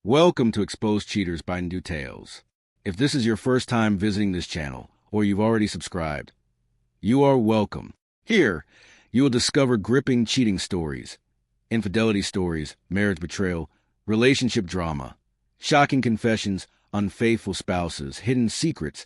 Welcome to Exposed Cheaters by New Tales. If this is your first time visiting this channel, or you've already subscribed, you are welcome. Here, you will discover gripping cheating stories, infidelity stories, marriage betrayal, relationship drama, shocking confessions, unfaithful spouses, hidden secrets,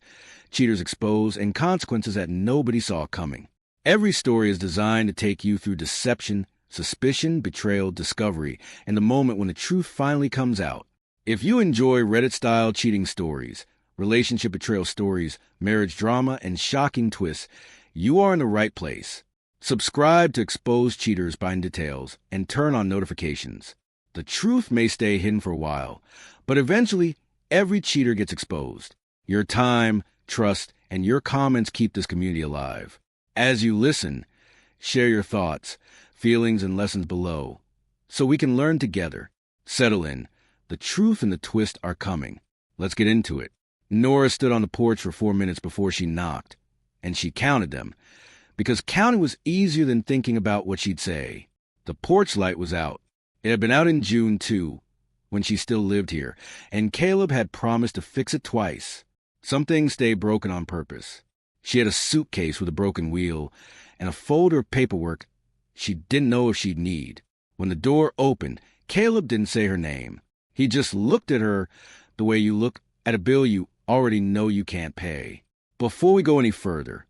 cheaters exposed, and consequences that nobody saw coming. Every story is designed to take you through deception, suspicion, betrayal, discovery, and the moment when the truth finally comes out. If you enjoy Reddit-style cheating stories, relationship betrayal stories, marriage drama, and shocking twists, you are in the right place. Subscribe to Exposed Cheaters by Details and turn on notifications. The truth may stay hidden for a while, but eventually, every cheater gets exposed. Your time, trust, and your comments keep this community alive. As you listen, share your thoughts, feelings, and lessons below, so we can learn together. Settle in. The truth and the twist are coming. Let's get into it. Nora stood on the porch for 4 minutes before she knocked, and she counted them, because counting was easier than thinking about what she'd say. The porch light was out. It had been out in June, too, when she still lived here, and Caleb had promised to fix it twice. Some things stay broken on purpose. She had a suitcase with a broken wheel and a folder of paperwork she didn't know if she'd need. When the door opened, Caleb didn't say her name. He just looked at her the way you look at a bill you already know you can't pay. Before we go any further,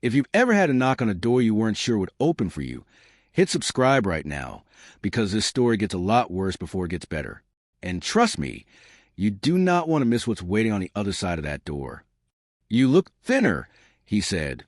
if you've ever had a knock on a door you weren't sure would open for you, hit subscribe right now, because this story gets a lot worse before it gets better. And trust me, you do not want to miss what's waiting on the other side of that door. "You look thinner," he said,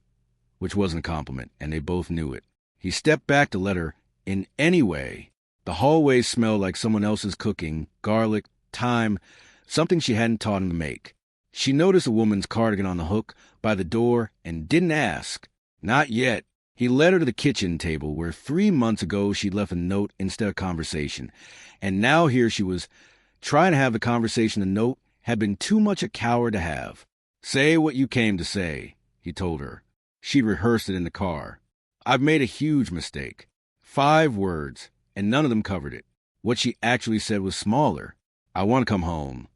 which wasn't a compliment, and they both knew it. He stepped back to let her in anyway. The hallway smelled like someone else's cooking, garlic, thyme, something she hadn't taught him to make. She noticed a woman's cardigan on the hook by the door and didn't ask. Not yet. He led her to the kitchen table where 3 months ago she'd left a note instead of conversation, and now here she was trying to have the conversation the note had been too much a coward to have. "Say what you came to say," he told her. She'd rehearsed it in the car. "I've made a huge mistake." 5 words, and none of them covered it. What she actually said was smaller. "I want to come home."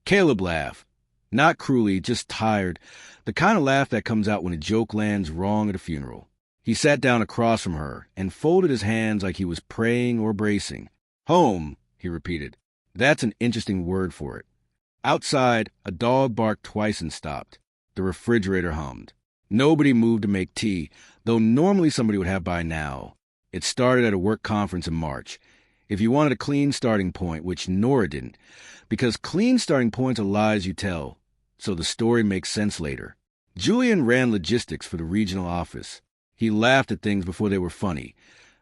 Caleb laughed. Not cruelly, just tired. The kind of laugh that comes out when a joke lands wrong at a funeral. He sat down across from her and folded his hands like he was praying or bracing. "Home," he repeated. That's an interesting word for it. Outside, a dog barked twice and stopped. The refrigerator hummed. Nobody moved to make tea, though normally somebody would have by now. It started at a work conference in March. If you wanted a clean starting point, which Nora didn't, because clean starting points are lies you tell, so the story makes sense later. Julian ran logistics for the regional office. He laughed at things before they were funny,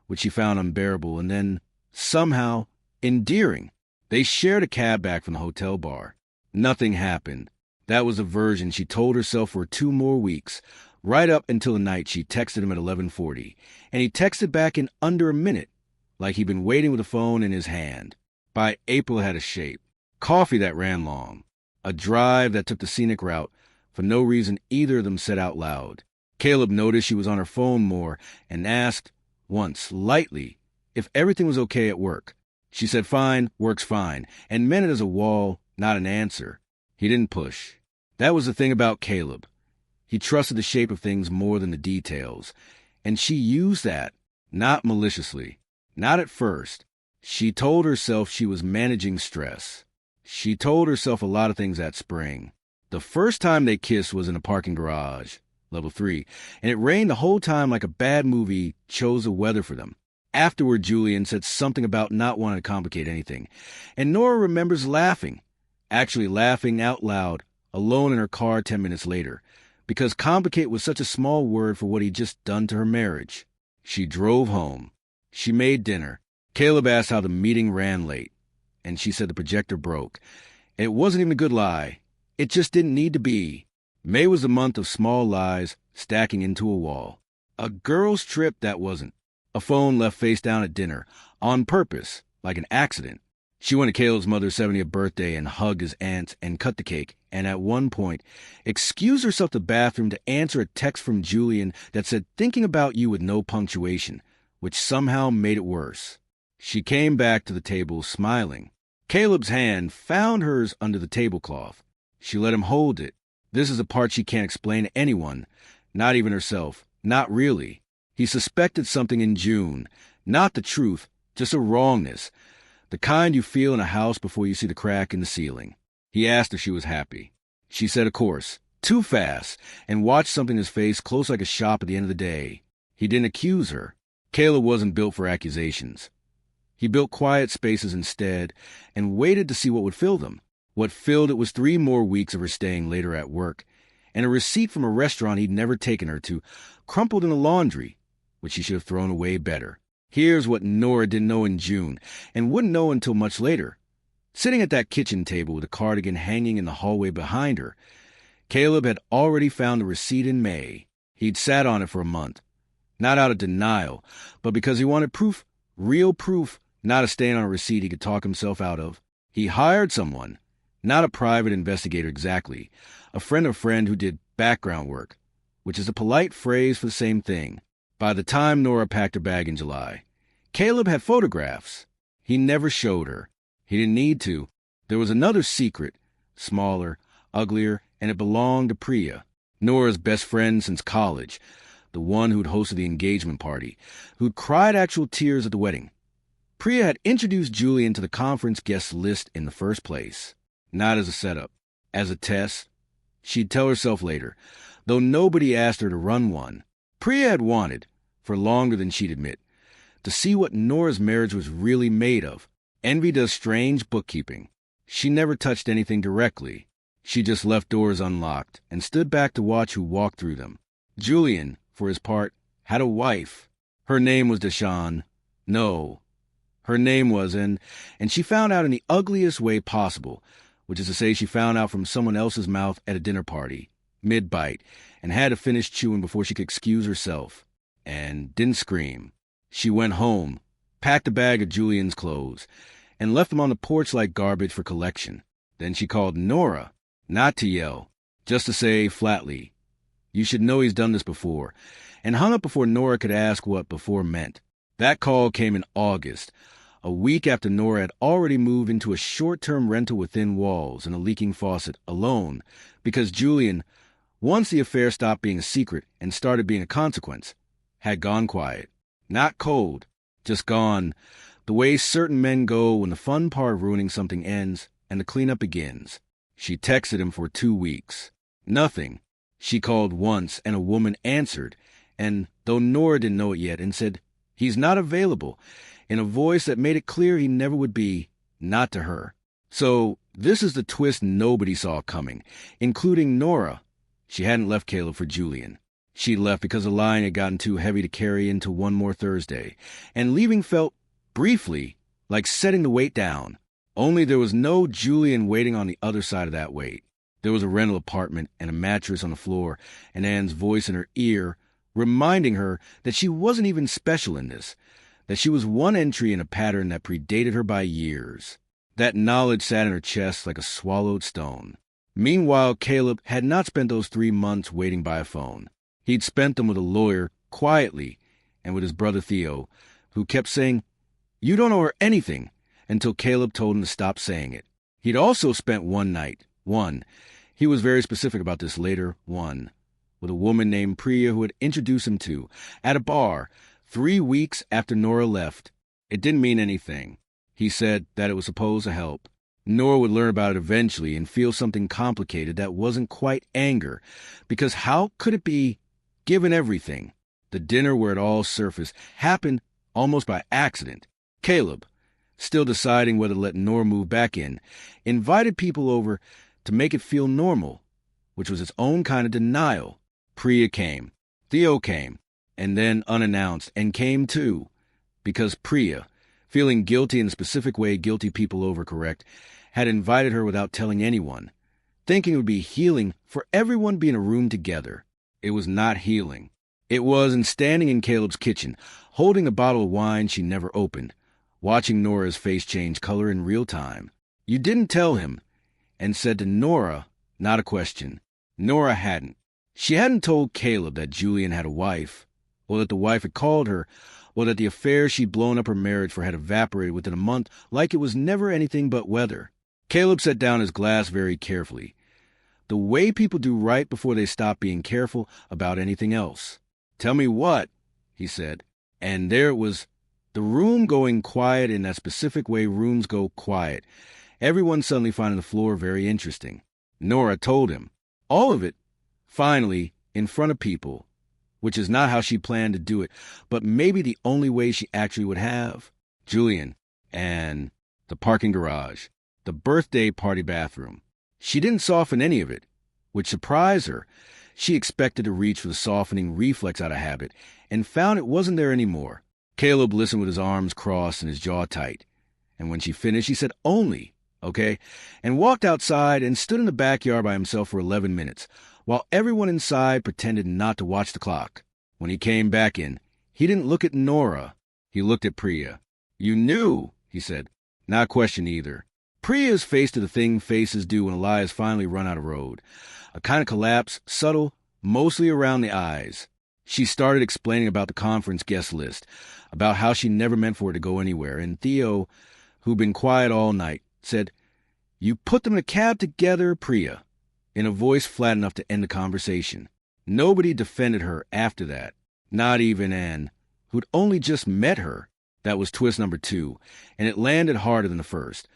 which she found unbearable, and then, somehow, endearing. They shared a cab back from the hotel bar. Nothing happened. That was a version she told herself for 2 more weeks, right up until the night she texted him at 11:40, and he texted back in under a minute, like he'd been waiting with the phone in his hand. By April it had a shape. Coffee that ran long. A drive that took the scenic route, for no reason either of them said out loud. Caleb noticed she was on her phone more and asked, once, lightly, if everything was okay at work. She said fine, work's fine, and meant it as a wall, not an answer. He didn't push. That was the thing about Caleb. He trusted the shape of things more than the details, and she used that, not maliciously, not at first. She told herself she was managing stress. She told herself a lot of things that spring. The first time they kissed was in a parking garage, level 3, and it rained the whole time like a bad movie chose the weather for them. Afterward, Julian said something about not wanting to complicate anything, and Nora remembers laughing, actually laughing out loud, alone in her car 10 minutes later, because complicate was such a small word for what he'd just done to her marriage. She drove home. She made dinner. Caleb asked how the meeting ran late, and she said the projector broke. And it wasn't even a good lie. It just didn't need to be. May was the month of small lies stacking into a wall. A girl's trip that wasn't. A phone left face down at dinner, on purpose, like an accident. She went to Caleb's mother's 70th birthday and hugged his aunts and cut the cake, and at one point, excused herself to the bathroom to answer a text from Julian that said thinking about you with no punctuation, which somehow made it worse. She came back to the table smiling. Caleb's hand found hers under the tablecloth. She let him hold it. This is a part she can't explain to anyone, not even herself. Not really. He suspected something in June. Not the truth, just a wrongness. The kind you feel in a house before you see the crack in the ceiling. He asked if she was happy. She said, of course, too fast, and watched something in his face close like a shop at the end of the day. He didn't accuse her. Caleb wasn't built for accusations. He built quiet spaces instead and waited to see what would fill them. What filled it was 3 more weeks of her staying later at work, and a receipt from a restaurant he'd never taken her to, crumpled in the laundry, which she should have thrown away better. Here's what Nora didn't know in June, and wouldn't know until much later. Sitting at that kitchen table with a cardigan hanging in the hallway behind her, Caleb had already found the receipt in May. He'd sat on it for a month, not out of denial, but because he wanted proof, real proof, not a stain on a receipt he could talk himself out of. He hired someone, not a private investigator exactly, a friend of a friend who did background work, which is a polite phrase for the same thing. By the time Nora packed her bag in July, Caleb had photographs. He never showed her. He didn't need to. There was another secret, smaller, uglier, and it belonged to Priya, Nora's best friend since college, the one who'd hosted the engagement party, who'd cried actual tears at the wedding. Priya had introduced Julian to the conference guest list in the first place, not as a setup, as a test. She'd tell herself later, though nobody asked her to run one. Priya had wanted, for longer than she'd admit, to see what Nora's marriage was really made of. Envy does strange bookkeeping. She never touched anything directly. She just left doors unlocked and stood back to watch who walked through them. Julian, for his part, had a wife. Her name was Deshawn. No, her name was, and she found out in the ugliest way possible, which is to say she found out from someone else's mouth at a dinner party, mid-bite, and had to finish chewing before she could excuse herself, and didn't scream. She went home, packed a bag of Julian's clothes, and left them on the porch like garbage for collection. Then she called Nora, not to yell, just to say flatly, "You should know he's done this before," and hung up before Nora could ask what before meant. That call came in August, a week after Nora had already moved into a short-term rental with thin walls and a leaking faucet, alone, because Julian, once the affair stopped being a secret and started being a consequence, had gone quiet. Not cold, just gone, the way certain men go when the fun part of ruining something ends and the cleanup begins. She texted him for 2 weeks. Nothing. She called once and a woman answered, and though Nora didn't know it yet, and said, "He's not available," in a voice that made it clear he never would be, not to her. So this is the twist nobody saw coming, including Nora. She hadn't left Caleb for Julian. She left because the line had gotten too heavy to carry into one more Thursday, and leaving felt, briefly, like setting the weight down. Only there was no Julian waiting on the other side of that weight. There was a rental apartment and a mattress on the floor, and Anne's voice in her ear, reminding her that she wasn't even special in this, that she was one entry in a pattern that predated her by years. That knowledge sat in her chest like a swallowed stone. Meanwhile, Caleb had not spent those 3 months waiting by a phone. He'd spent them with a lawyer, quietly, and with his brother Theo, who kept saying, "You don't owe her anything," until Caleb told him to stop saying it. He'd also spent one night, he was very specific about this later, with a woman named Priya who had introduced him to, at a bar, 3 weeks after Nora left. It didn't mean anything. He said that it was supposed to help. Nora would learn about it eventually and feel something complicated that wasn't quite anger, because how could it be, given everything? The dinner where it all surfaced happened almost by accident. Caleb, still deciding whether to let Nora move back in, invited people over to make it feel normal, which was its own kind of denial. Priya came. Theo came. And then unannounced, and came too, because Priya, feeling guilty in a specific way guilty people overcorrect, had invited her without telling anyone, thinking it would be healing for everyone to be in a room together. It was not healing. It was in standing in Caleb's kitchen, holding a bottle of wine she never opened, watching Nora's face change color in real time. You didn't tell him, and said to Nora, not a question. Nora hadn't. She hadn't told Caleb that Julian had a wife, or that the wife had called her, or that the affair she'd blown up her marriage for had evaporated within a month like it was never anything but weather. Caleb set down his glass very carefully, the way people do right before they stop being careful about anything else. "Tell me what?" he said. And there it was, the room going quiet in that specific way rooms go quiet, everyone suddenly finding the floor very interesting. Nora told him. All of it, finally, in front of people, which is not how she planned to do it, but maybe the only way she actually would have. Julian, and the parking garage, the birthday party bathroom. She didn't soften any of it, which surprised her. She expected to reach for the softening reflex out of habit, and found it wasn't there anymore. Caleb listened with his arms crossed and his jaw tight. And when she finished, he said, "Only, okay?" and walked outside and stood in the backyard by himself for 11 minutes, while everyone inside pretended not to watch the clock. When he came back in, he didn't look at Nora. He looked at Priya. "You knew," he said. Not a question either. Priya's face to the thing faces do when a lie is finally run out of road. A kind of collapse, subtle, mostly around the eyes. She started explaining about the conference guest list, about how she never meant for it to go anywhere, and Theo, who'd been quiet all night, said, "You put them in a cab together, Priya," in a voice flat enough to end the conversation. Nobody defended her after that, not even Anne, who'd only just met her. That was twist number 2, and it landed harder than the first.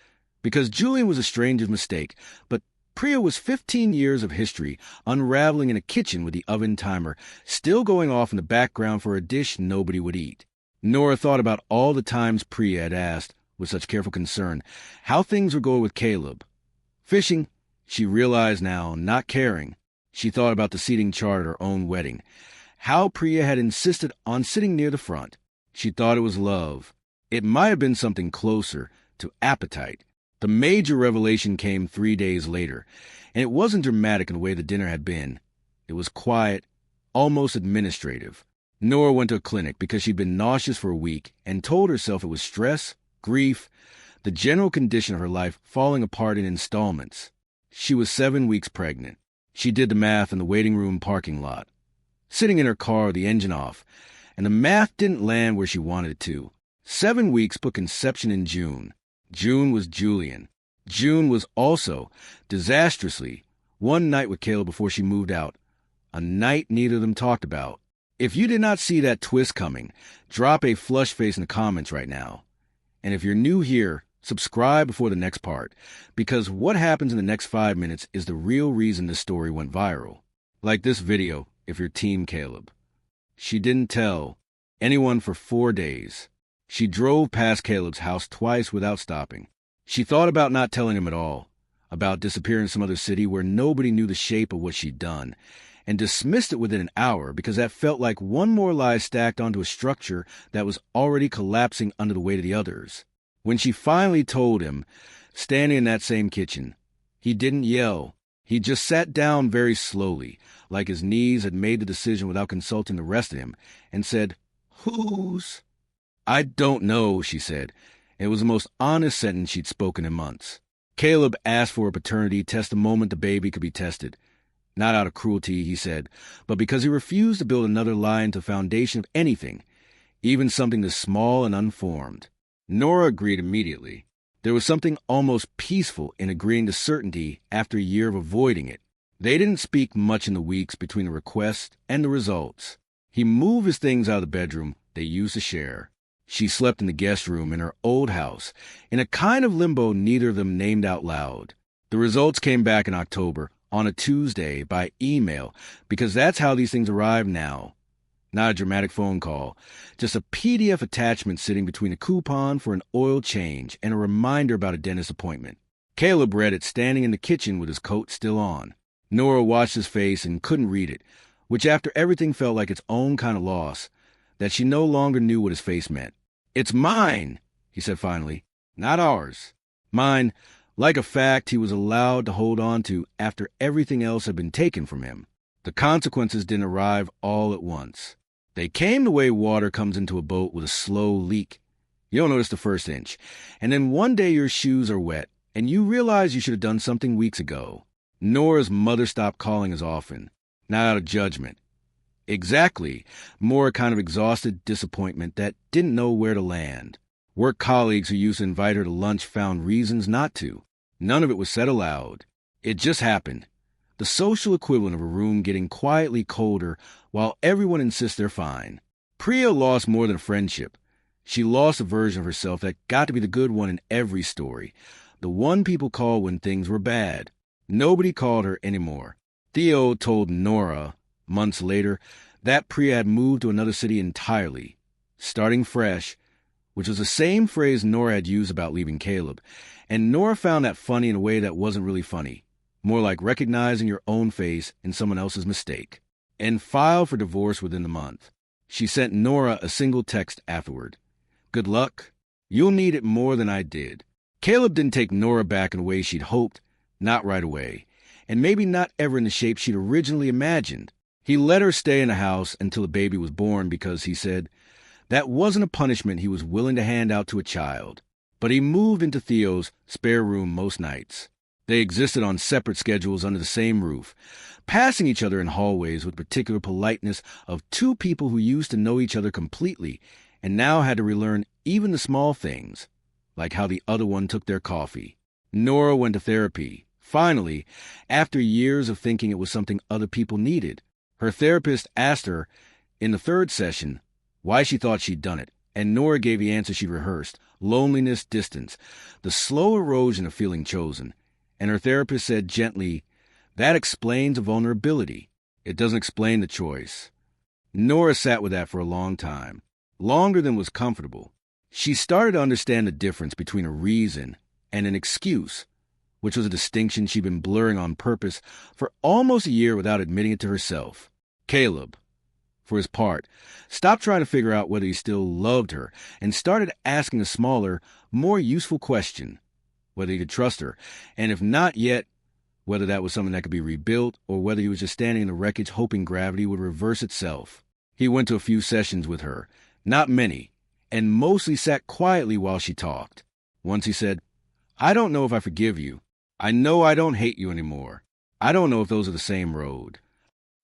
Because Julian was a stranger's mistake, but Priya was 15 years of history, unraveling in a kitchen with the oven timer still going off in the background for a dish nobody would eat. Nora thought about all the times Priya had asked, with such careful concern, how things would go with Caleb. Fishing, she realized now, not caring. She thought about the seating chart at her own wedding, how Priya had insisted on sitting near the front. She thought it was love. It might have been something closer to appetite. The major revelation came 3 days later, and it wasn't dramatic in the way the dinner had been. It was quiet, almost administrative. Nora went to a clinic because she'd been nauseous for a week and told herself it was stress, grief, the general condition of her life falling apart in installments. She was 7 weeks pregnant. She did the math in the waiting room parking lot, sitting in her car with the engine off, and the math didn't land where she wanted it to. 7 weeks put conception in June. June was Julian. June was also, disastrously, one night with Caleb before she moved out, a night neither of them talked about. If you did not see that twist coming, drop a flush face in the comments right now. And if you're new here, subscribe before the next part, because what happens in the next 5 minutes is the real reason this story went viral. Like this video, if you're Team Caleb. She didn't tell anyone for 4 days. She drove past Caleb's house twice without stopping. She thought about not telling him at all, about disappearing in some other city where nobody knew the shape of what she'd done, and dismissed it within an hour because that felt like one more lie stacked onto a structure that was already collapsing under the weight of the others. When she finally told him, standing in that same kitchen, he didn't yell. He just sat down very slowly, like his knees had made the decision without consulting the rest of him, and said, "Whose?" "I don't know," she said. It was the most honest sentence she'd spoken in months. Caleb asked for a paternity test the moment the baby could be tested. Not out of cruelty, he said, but because he refused to build another lie into the foundation of anything, even something this small and unformed. Nora agreed immediately. There was something almost peaceful in agreeing to certainty after a year of avoiding it. They didn't speak much in the weeks between the request and the results. He moved his things out of the bedroom they used to share. She slept in the guest room in her old house, in a kind of limbo neither of them named out loud. The results came back in October, on a Tuesday, by email, because that's how these things arrive now. Not a dramatic phone call, just a PDF attachment sitting between a coupon for an oil change and a reminder about a dentist appointment. Caleb read it standing in the kitchen with his coat still on. Nora watched his face and couldn't read it, which after everything felt like its own kind of loss, that she no longer knew what his face meant. "It's mine," he said finally. "Not ours. Mine, like a fact he was allowed to hold on to after everything else had been taken from him. The consequences didn't arrive all at once. They came the way water comes into a boat with a slow leak. You don't notice the first inch, and then one day your shoes are wet, and you realize you should have done something weeks ago. Nora's mother stopped calling as often, not out of judgment. Exactly. More a kind of exhausted disappointment that didn't know where to land. Work colleagues who used to invite her to lunch found reasons not to. None of it was said aloud. It just happened. The social equivalent of a room getting quietly colder while everyone insists they're fine. Priya lost more than a friendship. She lost a version of herself that got to be the good one in every story. The one people called when things were bad. Nobody called her anymore. Theo told Nora, months later, that Priya had moved to another city entirely, starting fresh, which was the same phrase Nora had used about leaving Caleb, and Nora found that funny in a way that wasn't really funny, more like recognizing your own face in someone else's mistake, and filed for divorce within the month. She sent Nora a single text afterward. "Good luck. You'll need it more than I did." Caleb didn't take Nora back in a way she'd hoped, not right away, and maybe not ever in the shape she'd originally imagined. He let her stay in the house until the baby was born because, he said, that wasn't a punishment he was willing to hand out to a child. But he moved into Theo's spare room most nights. They existed on separate schedules under the same roof, passing each other in hallways with particular politeness of two people who used to know each other completely and now had to relearn even the small things, like how the other one took their coffee. Nora went to therapy. Finally, after years of thinking it was something other people needed, her therapist asked her in the third session why she thought she'd done it, and Nora gave the answer she rehearsed: loneliness, distance, the slow erosion of feeling chosen. And her therapist said gently, "That explains a vulnerability. It doesn't explain the choice." Nora sat with that for a long time, longer than was comfortable. She started to understand the difference between a reason and an excuse, which was a distinction she'd been blurring on purpose for almost a year without admitting it to herself. Caleb, for his part, stopped trying to figure out whether he still loved her and started asking a smaller, more useful question: whether he could trust her, and if not yet, whether that was something that could be rebuilt or whether he was just standing in the wreckage hoping gravity would reverse itself. He went to a few sessions with her, not many, and mostly sat quietly while she talked. Once he said, "I don't know if I forgive you. I know I don't hate you anymore. I don't know if those are the same road."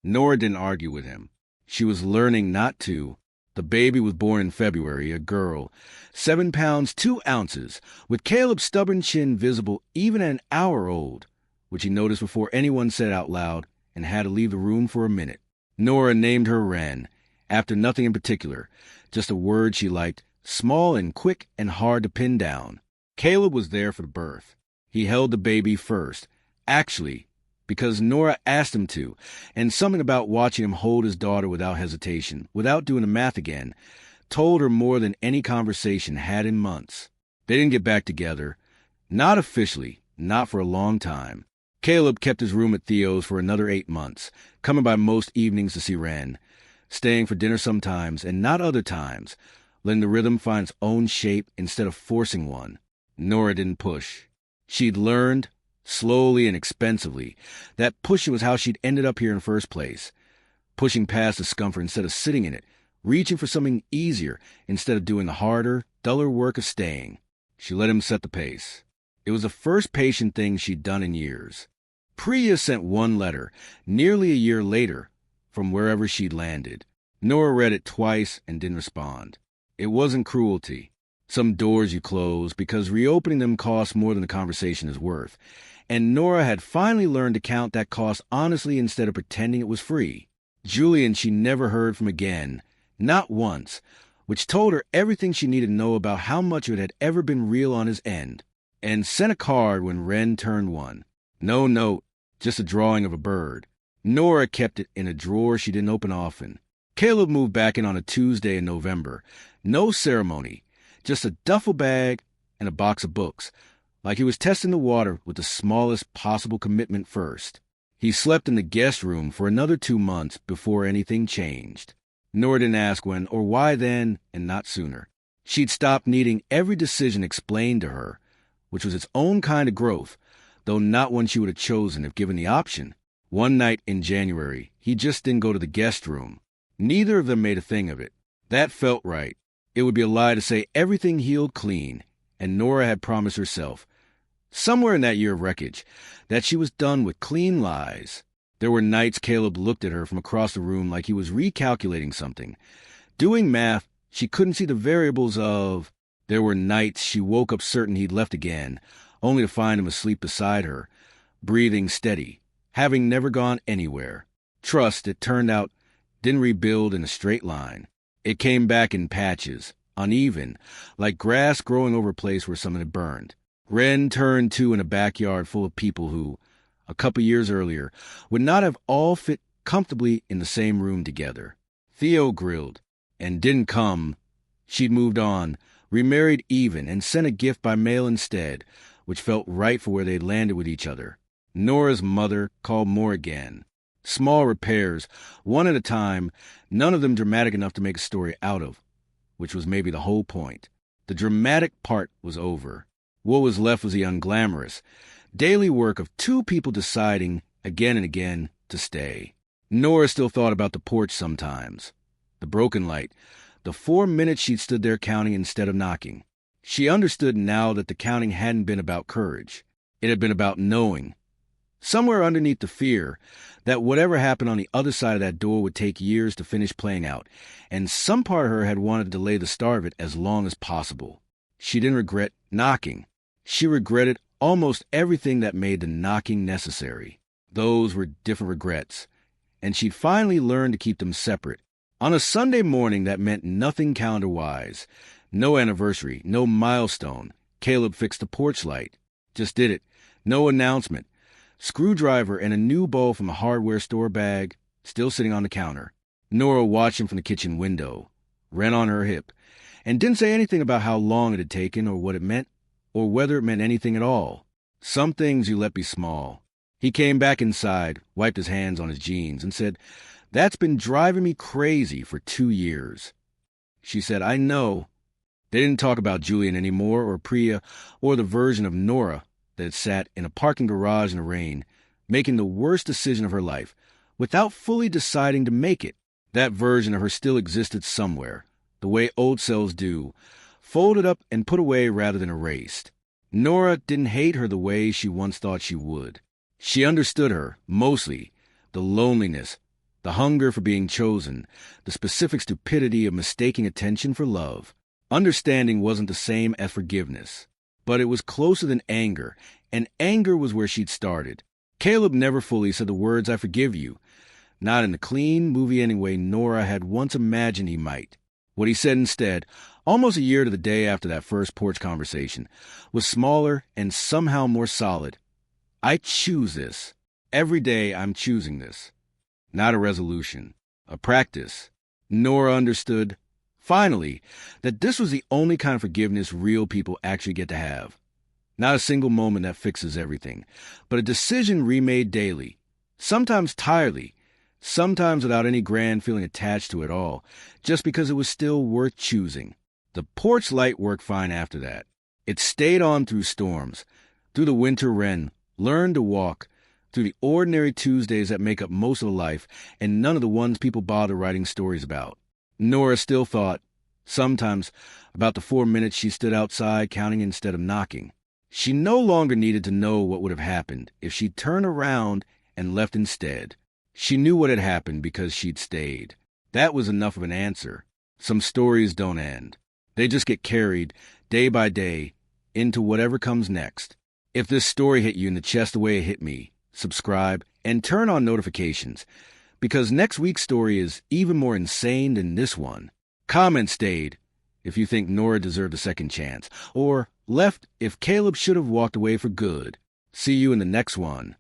Nora didn't argue with him. She was learning not to. The baby was born in February, a girl, 7 pounds 2 ounces, with Caleb's stubborn chin visible even at an hour old, which he noticed before anyone said out loud and had to leave the room for a minute. Nora named her Wren, after nothing in particular, just a word she liked, small and quick and hard to pin down. Caleb was there for the birth. He held the baby first, actually, because Nora asked him to, and something about watching him hold his daughter without hesitation, without doing the math again, told her more than any conversation had in months. They didn't get back together. Not officially, not for a long time. Caleb kept his room at Theo's for another 8 months, coming by most evenings to see Wren, staying for dinner sometimes and not other times, letting the rhythm find its own shape instead of forcing one. Nora didn't push. She'd learned, slowly and expensively, that pushing was how she'd ended up here in the first place. Pushing past discomfort instead of sitting in it, reaching for something easier instead of doing the harder, duller work of staying. She let him set the pace. It was the first patient thing she'd done in years. Priya sent one letter, nearly a year later, from wherever she'd landed. Nora read it twice and didn't respond. It wasn't cruelty. Some doors you close because reopening them costs more than the conversation is worth. And Nora had finally learned to count that cost honestly instead of pretending it was free. Julian she never heard from again, not once, which told her everything she needed to know about how much of it had ever been real on his end, and sent a card when Wren turned 1. No note, just a drawing of a bird. Nora kept it in a drawer she didn't open often. Caleb moved back in on a Tuesday in November. No ceremony. Just a duffel bag and a box of books, like he was testing the water with the smallest possible commitment first. He slept in the guest room for another 2 months before anything changed. Nora didn't ask when or why then, and not sooner. She'd stopped needing every decision explained to her, which was its own kind of growth, though not one she would have chosen if given the option. One night in January, he just didn't go to the guest room. Neither of them made a thing of it. That felt right. It would be a lie to say everything healed clean, and Nora had promised herself, somewhere in that year of wreckage, that she was done with clean lies. There were nights Caleb looked at her from across the room like he was recalculating something. Doing math, she couldn't see the variables of... There were nights she woke up certain he'd left again, only to find him asleep beside her, breathing steady, having never gone anywhere. Trust, it turned out, didn't rebuild in a straight line. It came back in patches, uneven, like grass growing over a place where someone had burned. Ren turned to in a backyard full of people who, a couple years earlier, would not have all fit comfortably in the same room together. Theo grilled, and didn't come. She'd moved on, remarried even, and sent a gift by mail instead, which felt right for where they'd landed with each other. Nora's mother called more again. Small repairs, one at a time, none of them dramatic enough to make a story out of, which was maybe the whole point. The dramatic part was over. What was left was the unglamorous, daily work of two people deciding, again and again, to stay. Nora still thought about the porch sometimes. The broken light, the 4 minutes she'd stood there counting instead of knocking. She understood now that the counting hadn't been about courage. It had been about knowing, somewhere underneath the fear, that whatever happened on the other side of that door would take years to finish playing out, and some part of her had wanted to delay the start of it as long as possible. She didn't regret knocking. She regretted almost everything that made the knocking necessary. Those were different regrets, and she'd finally learned to keep them separate. On a Sunday morning that meant nothing calendar-wise, no anniversary, no milestone, Caleb fixed the porch light. Just did it. No announcement. Screwdriver and a new bowl from a hardware store bag, still sitting on the counter. Nora watched him from the kitchen window, Ren on her hip, and didn't say anything about how long it had taken or what it meant, or whether it meant anything at all. Some things you let be small. He came back inside, wiped his hands on his jeans, and said, "That's been driving me crazy for 2 years." She said, "I know." They didn't talk about Julian anymore, or Priya, or the version of Nora that had sat in a parking garage in the rain, making the worst decision of her life, without fully deciding to make it. That version of her still existed somewhere, the way old selves do, folded up and put away rather than erased. Nora didn't hate her the way she once thought she would. She understood her, mostly, the loneliness, the hunger for being chosen, the specific stupidity of mistaking attention for love. Understanding wasn't the same as forgiveness, but it was closer than anger, and anger was where she'd started. Caleb never fully said the words, "I forgive you," not in the clean, movie-ending way Nora had once imagined he might. What he said instead, almost a year to the day after that first porch conversation, was smaller and somehow more solid. "I choose this. Every day I'm choosing this." Not a resolution, a practice. Nora understood, finally, that this was the only kind of forgiveness real people actually get to have. Not a single moment that fixes everything, but a decision remade daily, sometimes tirelessly, sometimes without any grand feeling attached to it all, just because it was still worth choosing. The porch light worked fine after that. It stayed on through storms, through the winter Ren learned to walk, through the ordinary Tuesdays that make up most of life, and none of the ones people bother writing stories about. Nora still thought, sometimes, about the 4 minutes she stood outside counting instead of knocking. She no longer needed to know what would have happened if she'd turned around and left instead. She knew what had happened because she'd stayed. That was enough of an answer. Some stories don't end. They just get carried, day by day, into whatever comes next. If this story hit you in the chest the way it hit me, subscribe, and turn on notifications, because next week's story is even more insane than this one. Comment stayed if you think Nora deserved a second chance, or left if Caleb should have walked away for good. See you in the next one.